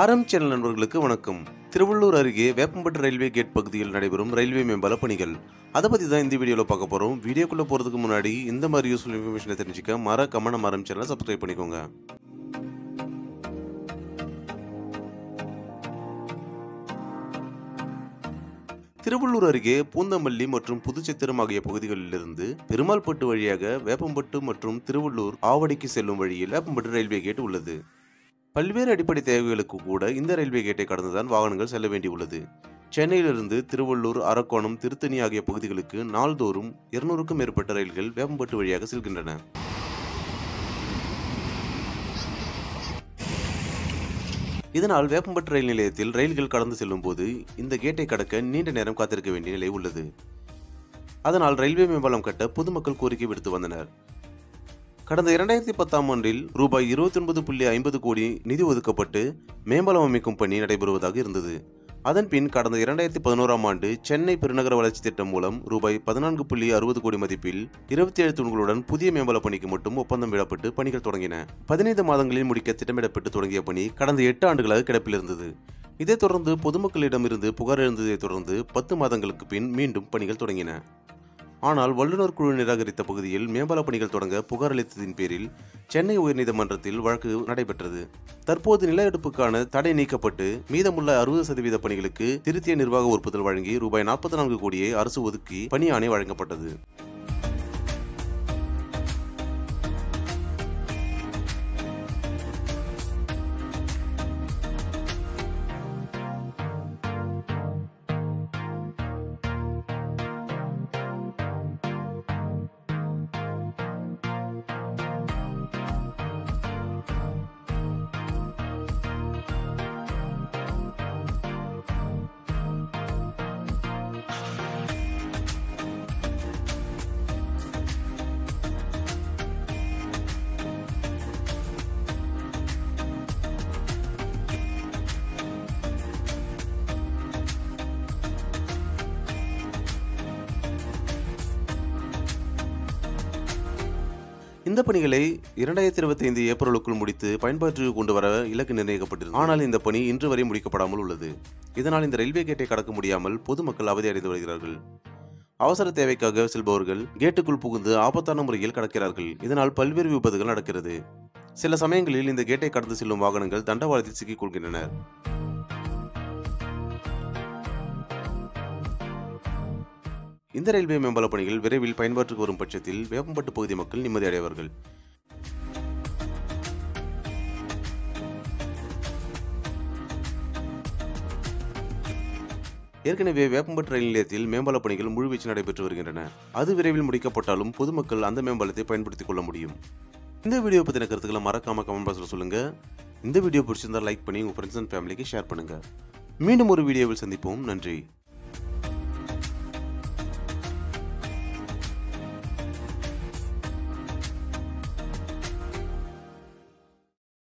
ஆரம் சேனல் நண்பர்களுக்கு வணக்கம். திருவள்ளூர் அருகே வேப்பம்பட்டு ரயில்வே கேட் பகுதியில் நடைபெறும் ரயில்வே மேம்பால பணிகள். அதை பற்றி தான் இந்த வீடியோவில் பார்க்க போகிறோம். வீடியோக்குள்ளே போகிறதுக்கு முன்னாடி இந்த மாதிரி யூஸ்ஃபுல் இன்ஃபர்மேஷனை தெரிஞ்சுக்க மறக்காம ஆரம் சேனலை சப்ஸ்கிரைப் பண்ணிக்கோங்க. திருவள்ளூர் அருகே பூந்தமல்லி மற்றும் புதுச்சத்திரம் ஆகிய பகுதிகளிலிருந்து பெருமாள்பட்டு வழியாக வேப்பம்பட்டு மற்றும் திருவள்ளூர் ஆவடிக்கு செல்லும் வழியில் வேப்பம்பட்டு ரயில்வே கேட் உள்ளது. பல்வேறு அடிப்படை தேவைகளுக்கு கூட இந்த ரயில்வே கேட்டை கடந்துதான் வாகனங்கள் செல்ல வேண்டியுள்ளது. சென்னையிலிருந்து திருவள்ளூர், அரக்கோணம், திருத்தணி ஆகிய பகுதிகளுக்கு நாள்தோறும் 200க்கும் மேற்பட்ட ரயில்கள் வேப்பம்பட்டு வழியாக செல்கின்றன. இதனால் வேப்பம்பட்டு ரயில் நிலையத்தில் ரயில்கள் கடந்து செல்லும் போது இந்த கேட்டை கடக்க நீண்ட நேரம் காத்திருக்க வேண்டிய நிலை உள்ளது. அதனால் ரயில்வே மேம்பாலம் கட்ட பொதுமக்கள் கோரிக்கை விடுத்து வந்தனர். கடந்த 2010ஆம் ஆண்டில் ரூபாய் 29.50 கோடி நிதி ஒதுக்கப்பட்டு மேம்பாலம் அமைக்கும் பணி நடைபெறுவதாக இருந்தது. அதன்பின் கடந்த 2011ஆம் ஆண்டு சென்னை பெருநகர வளர்ச்சி திட்டம் மூலம் ரூபாய் 14.60 கோடி மதிப்பில் 27 தூண்களுடன் புதிய மேம்பால பணிக்கு மட்டும் ஒப்பந்தம் விடப்பட்டு பணிகள் தொடங்கின. 15 மாதங்களில் முடிக்க திட்டமிடப்பட்டு தொடங்கிய பணி கடந்த 8 ஆண்டுகளாக கிடப்பில் இருந்தது. இதைத் தொடர்ந்து பொதுமக்களிடமிருந்து புகார் எழுந்ததைத் தொடர்ந்து 10 மாதங்களுக்கு பின் மீண்டும் பணிகள் தொடங்கின. ஆனால் வல்லுநர் குழு நிராகரித்த பகுதியில் மேம்பால பணிகள் தொடங்க புகார் அளித்ததின் பேரில் சென்னை உயர்நீதிமன்றத்தில் வழக்கு நடைபெற்றது. தற்போது நில எடுப்புக்கான தடை நீக்கப்பட்டு மீதமுள்ள 60% பணிகளுக்கு திருத்திய நிர்வாக ஒப்புதல் வழங்கி ரூபாய் 44 கோடியை அரசு ஒதுக்கி பணி ஆணை வழங்கப்பட்டது. இந்த பணிகளை 2025 ஏப்ரலுக்குள் முடித்து பயன்பாட்டிற்கு கொண்டு வர இலக்கு நிர்ணயிக்கப்பட்டிருந்தது. ஆனால் இந்த பணி இன்று வரை முடிக்கப்படாமல் உள்ளது. இதனால் இந்த ரயில்வே கேட்டை கடக்க முடியாமல் பொதுமக்கள் அவதி அடைந்து வருகிறார்கள். அவசர தேவைக்காக செல்பவர்கள் கேட்டுக்குள் புகுந்து ஆபத்தான முறையில் கடக்கிறார்கள். இதனால் பல்வேறு விபத்துகள் நடக்கிறது. சில சமயங்களில் இந்த கேட்டை கடந்து செல்லும் வாகனங்கள் தண்டவாளத்தில் சிக்கிக் கொள்கின்றன. இந்த ரயில்வே மேம்பால பணிகள் விரைவில் பயன்பாட்டுக்கு வரும் பட்சத்தில் வேப்பம்பட்டு பகுதி மக்கள் நிம்மதி அடைவார்கள். ஏற்கனவே வேப்பம்பட்டு ரயில் நிலையத்தில் மேம்பால பணிகள் முழுவீச்சு நடைபெற்று வருகின்றன. அது விரைவில் முடிக்கப்பட்டாலும் பொதுமக்கள் அந்த மேம்பாலத்தை பயன்படுத்திக் கொள்ள முடியும். இந்த வீடியோ பற்றின கருத்துக்களை மறக்காம கமெண்ட் பாக்ஸ்ல சொல்லுங்க. இந்த வீடியோ பிடிச்சிருந்தா லைக் பண்ணி உங்க ஃப்ரெண்ட்ஸ் அண்ட் ஃபேமிலிக்கு ஷேர் பண்ணுங்க. மீண்டும் ஒரு வீடியோவில் சந்திப்போம். நன்றி.